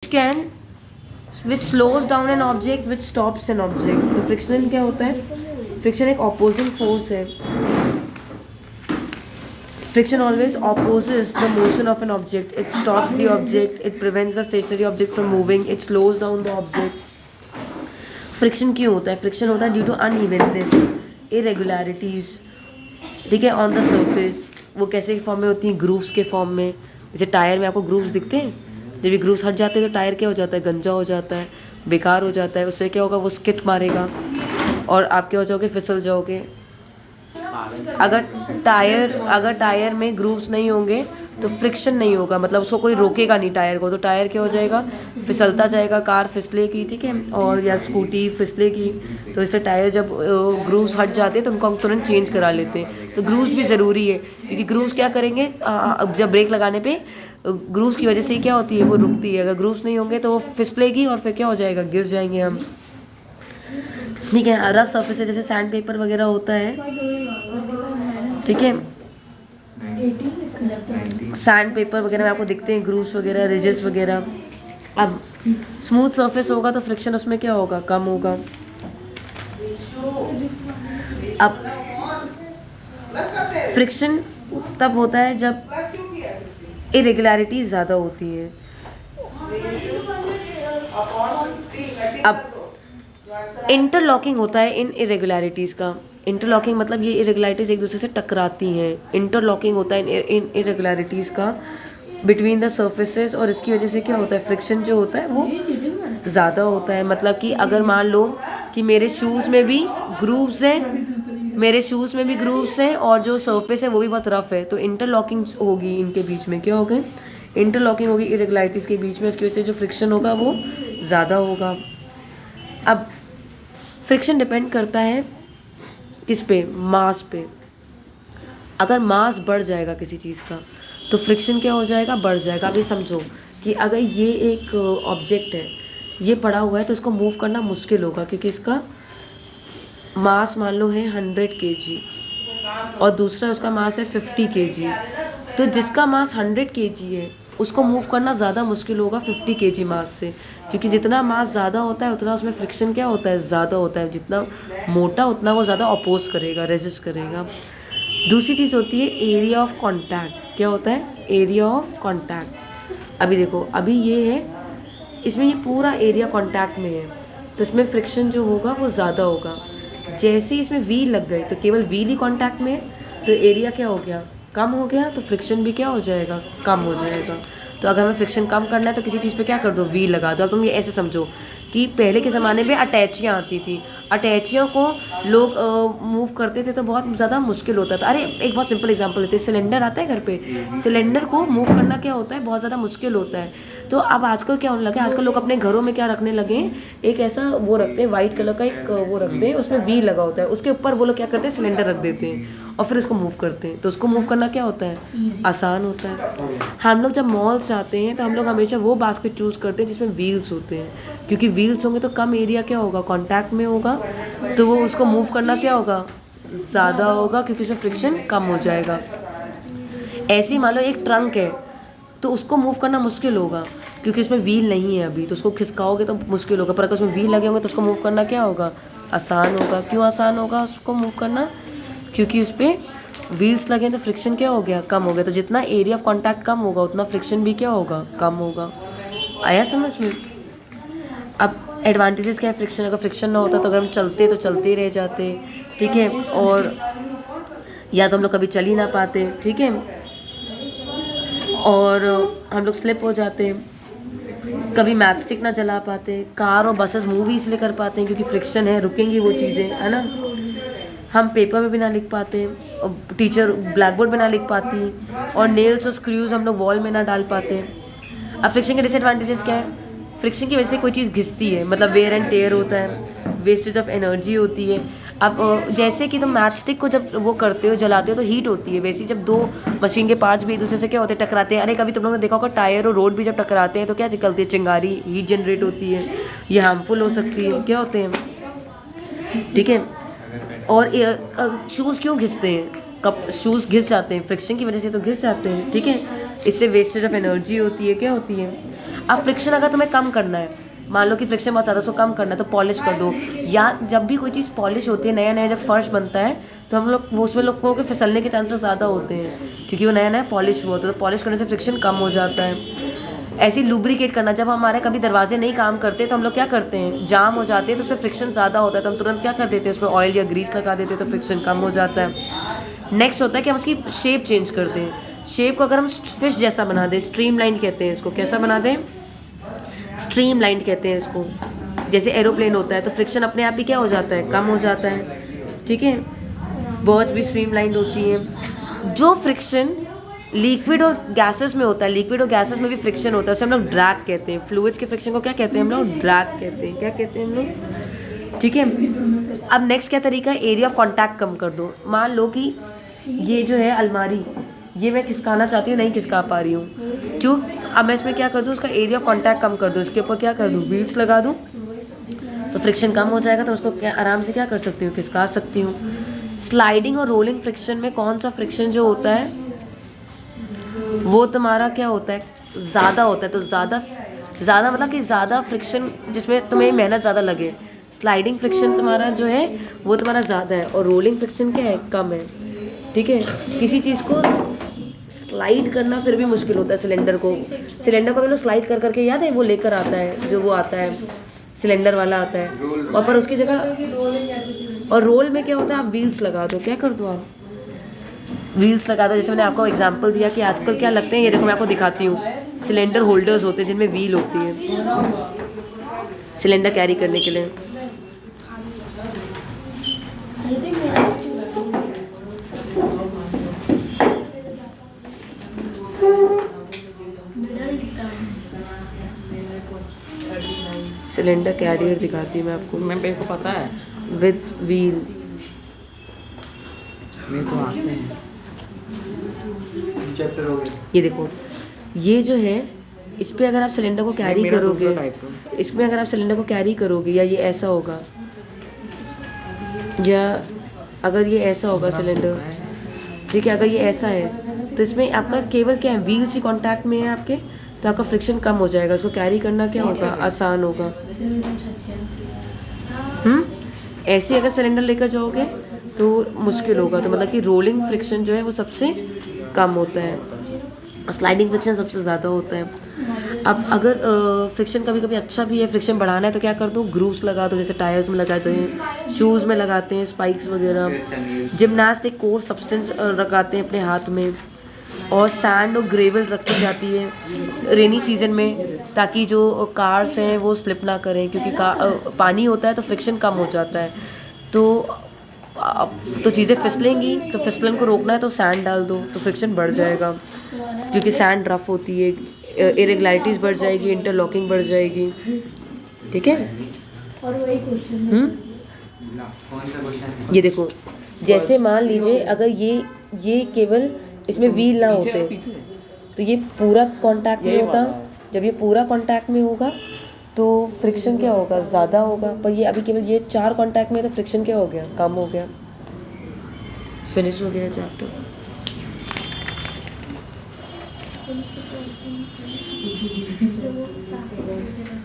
Can which slows down an object which stops an object. तो friction क्या होता है? फ्रिक्शन एक ऑपोजिंग फोर्स है। Friction always opposes the motion of an object. It stops the object, it prevents the stationary object from moving, it slows down the object. Friction क्यों होता है? Friction होता है ड्यू टू अनइवननेस, इरेगुलरिटीज, ठीक है, on the surface. वो कैसे form में होती हैं? ग्रूव्स के फॉर्म में। जैसे टायर में आपको ग्रूव्स दिखते हैं, जब ये ग्रूव्स हट जाते हैं तो टायर क्या हो जाता है? गंजा हो जाता है, बेकार हो जाता है। उससे क्या होगा? वो स्किट मारेगा और आप क्या हो जाओगे? फिसल जाओगे। अगर टायर में ग्रूव्स नहीं होंगे तो फ्रिक्शन नहीं होगा, मतलब उसको कोई रोकेगा नहीं टायर को, तो टायर क्या हो जाएगा? फिसलता जाएगा, कार फिसलेगी, ठीक है, और या स्कूटी फिसलेगी। तो इसलिए टायर जब ग्रूव्स हट जाते हैं तो उनको हम तुरंत चेंज करा लेते हैं। तो ग्रूव्स भी ज़रूरी है, क्योंकि ग्रूव्स क्या करेंगे? जब ब्रेक लगाने पे ग्रूव्स की वजह से क्या होती है? वो रुकती है। अगर ग्रूव्स नहीं होंगे तो वो फिसलेगी और फिर क्या हो जाएगा? गिर जाएंगे हम, ठीक है। रफ सर्फेस है, जैसे सैंड पेपर वगैरह होता है, ठीक है। सैंड पेपर वगैरह में आपको दिखते हैं ग्रूव्स वगैरह, रिजेस वगैरह। अब स्मूथ सरफेस होगा तो फ्रिक्शन उसमें क्या होगा? कम होगा। अब फ्रिक्शन तब होता है जब इरेगुलरिटी ज़्यादा होती है। अब इंटरलॉकिंग होता है इन इरेगुलरिटीज़ का। इंटरलॉकिंग मतलब ये इरेगुलरिटीज़ एक दूसरे से टकराती हैं। इंटरलॉकिंग होता है इन इरेगुलरिटीज़ का बिटवीन द सर्फेसेस, और इसकी वजह से क्या होता है? फ्रिक्शन जो होता है वो ज़्यादा होता है। मतलब कि अगर मान लो कि मेरे शूज़ में भी ग्रूव्स हैं, और जो सर्फेस है वो भी बहुत रफ है, तो इंटरलॉकिंग होगी इनके बीच में। क्या होगा? इंटरलॉकिंग होगी इरेगुलरिटीज़ के बीच में, उसकी वजह से जो फ्रिक्शन होगा वो ज़्यादा होगा। अब फ्रिक्शन डिपेंड करता है किस पे? मास पे। अगर मास बढ़ जाएगा किसी चीज़ का तो फ्रिक्शन क्या हो जाएगा? बढ़ जाएगा। अभी समझो कि अगर ये एक ऑब्जेक्ट है, ये पड़ा हुआ है, तो इसको मूव करना मुश्किल होगा, क्योंकि इसका मास मान लो है 100 kg और दूसरा उसका मास है 50 kg। तो जिसका मास 100 kg है उसको मूव करना ज़्यादा मुश्किल होगा 50 kg मास से, क्योंकि जितना मास ज़्यादा होता है उतना उसमें फ्रिक्शन क्या होता है? ज़्यादा होता है। जितना मोटा उतना वो ज़्यादा अपोज करेगा, रेजिस्ट करेगा। दूसरी चीज़ होती है एरिया ऑफ कांटेक्ट। क्या होता है? Area of contact. अभी देखो, अभी ये है, इसमें ये पूरा एरिया कांटेक्ट में है, तो इसमें फ्रिक्शन जो होगा वो ज़्यादा होगा। जैसे ही इसमें व्हील लग गई तो केवल व्हील ही कांटेक्ट में है, तो एरिया क्या हो गया? कम हो गया, तो फ्रिक्शन भी क्या हो जाएगा? कम हो जाएगा। तो अगर हमें फ्रिक्शन कम करना है तो किसी चीज़ पे क्या कर दो? व्हील लगा दो। अब तुम ये ऐसे समझो कि पहले के ज़माने में अटैचियाँ आती थी, अटैचियों को लोग मूव करते थे तो बहुत ज़्यादा मुश्किल होता था। अरे एक बहुत सिंपल एग्जांपल लेते हैं, सिलेंडर आता है घर पे, सिलेंडर को मूव करना क्या होता है? बहुत ज़्यादा मुश्किल होता है। तो अब आजकल क्या होने लगा है? आजकल लोग अपने घरों में क्या रखने लगे हैं? एक ऐसा वो रखते हैं, वाइट कलर का एक वो रखते हैं, उसमें व्हील लगा होता है, उसके ऊपर वो लोग क्या करते हैं? सिलेंडर रख देते हैं और फिर उसको मूव करते हैं। तो उसको मूव करना क्या होता है? आसान होता है। हम लोग जब मॉल्स जाते हैं तो हम लोग हमेशा वो बास्केट चूज़ करते हैं जिसमें व्हील्स होते हैं, क्योंकि व्हील्स होंगे तो कम एरिया क्या होगा? कांटेक्ट में होगा, तो वो उसको मूव करना क्या होगा? ज़्यादा होगा, क्योंकि उसमें फ्रिक्शन कम हो जाएगा। ऐसे ही मान लो एक ट्रंक है, तो उसको मूव करना मुश्किल होगा क्योंकि उसमें व्हील नहीं है अभी, तो उसको खिसकाओगे तो मुश्किल होगा। पर अगर उसमें व्हील लगे होंगे तो उसको मूव करना क्या होगा? आसान होगा। क्यों आसान होगा उसको मूव करना? क्योंकि उस पर व्हील्स लगे तो फ्रिक्शन क्या हो गया? कम हो गया। तो जितना एरिया ऑफ कांटेक्ट कम होगा उतना फ्रिक्शन भी क्या होगा? कम होगा। आया समझ में? अब एडवांटेजेस क्या है फ्रिक्शन? अगर फ्रिक्शन ना होता तो अगर हम चलते तो चलते ही रह जाते, ठीक है, और या तो हम लोग कभी चल ही ना पाते, ठीक है, और हम लोग स्लिप हो जाते, कभी मैच स्टिक ना चला पाते, कार और बसेस मूव ही इसलिए कर पाते हैं क्योंकि फ्रिक्शन है, रुकेंगी वो चीज़ें, है ना। हम पेपर में भी ना लिख पाते, और टीचर ब्लैक बोर्ड में ना लिख पाती, और नेल्स और स्क्रूज हम लोग वॉल में ना डाल पाते। अब फ्रिक्शन के डिसएडवांटेजेस क्या है? फ्रिक्शन की वजह से कोई चीज़ घिसती है, मतलब वेयर एंड टेयर होता है, वेस्टेज ऑफ एनर्जी होती है। अब जैसे कि तुम मैच स्टिक को जब वो करते हो, जलाते हो, तो हीट होती है। वैसे ही जब दो मशीन के पार्ट्स भी एक दूसरे से क्या होते हैं? टकराते हैं। अरे कभी तुम लोगों ने देखा होगा टायर और रोड भी जब टकराते हैं तो क्या निकलती है? चिंगारी, हीट जनरेट होती है, ये हार्मफुल हो सकती है। क्या होते हैं, ठीक है। और शूज़ क्यों घिसते हैं? कब शूज़ घिस जाते हैं? फ्रिक्शन की वजह से तो घिस जाते हैं, ठीक है। इससे वेस्टेज ऑफ एनर्जी होती है। क्या होती है? अब फ्रिक्शन अगर तुम्हें कम करना है, मान लो कि फ्रिक्शन बहुत ज़्यादा, उसको कम करना है तो पॉलिश कर दो। या जब भी कोई चीज़ पॉलिश होती है, नया नया जब फर्श बनता है तो हम लोग वो उसमें लोगों के फिसलने के चांसेस ज़्यादा होते हैं, क्योंकि वो नया नया पॉलिश हुआ होता है, तो पॉलिश करने से फ्रिक्शन कम हो जाता है। ऐसे ही लुब्रिकेट करना, जब हमारे कभी दरवाजे नहीं काम करते तो हम लोग क्या करते हैं, जाम हो जाते हैं तो उसमें फ्रिक्शन ज़्यादा होता है, तो हम तुरंत क्या कर देते हैं, उसमें ऑयल या ग्रीस लगा देते हैं तो फ्रिक्शन कम हो जाता है। नेक्स्ट होता है कि हम उसकी शेप चेंज कर दें। शेप को अगर हम फिश जैसा बना दें, स्ट्रीम लाइन कहते हैं इसको, कैसा बना दें, स्ट्रीम लाइन कहते हैं इसको, जैसे एरोप्लेन होता है, तो फ्रिक्शन अपने आप ही क्या हो जाता है, कम हो जाता है। ठीक है, बर्ड्स भी स्ट्रीम लाइन होती हैं। जो फ्रिक्शन लिक्विड और गैसेस में होता है, लिक्विड और गैसेस में भी फ्रिक्शन होता है, उसे हम लोग ड्रैग कहते हैं। फ्लूइड्स के फ्रिक्शन को क्या कहते हैं हम लोग, ड्रैग कहते हैं। क्या कहते हैं हम लोग, ठीक है। अब नेक्स्ट क्या तरीका है, एरिया ऑफ कांटेक्ट कम कर दो। मान लो कि ये जो है अलमारी, ये मैं खिसकाना चाहती हूँ, नहीं खिसका पा रही हूँ, क्यों, अब मैं इसमें क्या कर दूँ, उसका एरिया ऑफ कांटेक्ट कम कर दूँ, इसके ऊपर क्या कर दूँ, व्हील्स लगा दूँ, तो फ्रिक्शन कम हो जाएगा, तो उसको क्या आराम से क्या कर सकती हूँ, खिसका सकती हूँ। स्लाइडिंग और रोलिंग फ्रिक्शन में कौन सा फ्रिक्शन जो होता है वो तुम्हारा क्या होता है, ज़्यादा होता है, तो ज़्यादा मतलब कि ज़्यादा फ्रिक्शन जिसमें तुम्हें मेहनत ज़्यादा लगे, स्लाइडिंग फ्रिक्शन तुम्हारा जो है वो तुम्हारा ज़्यादा है, और रोलिंग फ्रिक्शन क्या है, कम है। ठीक है, किसी चीज़ को स्लाइड करना फिर भी मुश्किल होता है। सिलेंडर को हम लोग स्लाइड कर करके, याद है वो लेकर आता है, जो वो आता है सिलेंडर वाला आता है, और पर उसकी जगह, और रोल में क्या होता है, आप व्हील्स लगा दो, क्या कर दो, आप व्हील्स लगा दो। जैसे मैंने आपको एग्जांपल दिया कि आजकल क्या लगते हैं, ये देखो मैं आपको दिखाती हूँ, सिलेंडर होल्डर्स होते हैं जिनमें व्हील होती है सिलेंडर कैरी करने के लिए। सिलेंडर कैरियर दिखाती हूँ मैं आपको, मेरे को पता है, विद व्हील, वे तो आते हैं चैप्टर हो गए। ये देखो, ये जो है इस पे अगर आप सिलेंडर को कैरी करोगे, इसमें अगर आप सिलेंडर को कैरी करोगे, या ये ऐसा होगा, या अगर ये ऐसा होगा सिलेंडर, ठीक है, अगर ये ऐसा है तो इसमें आपका केवल क्या है, व्हील्स ही कांटेक्ट में है आपके, तो आपका फ्रिक्शन कम हो जाएगा, उसको कैरी करना क्या होगा, आसान होगा। ऐसे अगर सिलेंडर लेकर जाओगे तो मुश्किल होगा, तो मतलब कि रोलिंग फ्रिक्शन जो है वो सबसे कम होता है, और स्लाइडिंग फ्रिक्शन सबसे ज़्यादा होता है। अब अगर फ्रिक्शन कभी कभी अच्छा भी है, फ्रिक्शन बढ़ाना है तो क्या कर दो, ग्रूव्स लगा दो, जैसे टायर्स में लगाते हैं, शूज़ में लगाते हैं, स्पाइक्स वगैरह, जिमनास्ट एक कोर्स सब्सटेंस लगाते हैं अपने हाथ में, और सैंड और ग्रेवल रखी जाती है रेनी सीजन में, ताकि जो कार्स हैं वो स्लिप ना करें, क्योंकि पानी होता है तो फ्रिक्शन कम हो जाता है, तो चीज़ें फिसलेंगी, तो फिसलन को रोकना है तो सैंड डाल दो, तो फ्रिक्शन बढ़ जाएगा, क्योंकि सैंड रफ होती है, इरेगुलरिटीज़ बढ़ जाएगी, इंटरलॉकिंग बढ़ जाएगी। ठीक है, और वही क्वेश्चन ये देखो, जैसे मान लीजिए अगर ये केवल इसमें व्हील ना होते तो ये पूरा कांटेक्ट में होता, जब ये पूरा कांटेक्ट में होगा तो फ्रिक्शन क्या होगा, ज़्यादा होगा, पर ये अभी केवल ये 4 कांटेक्ट में है तो फ्रिक्शन क्या हो गया, कम हो गया। फिनिश हो गया चैप्टर।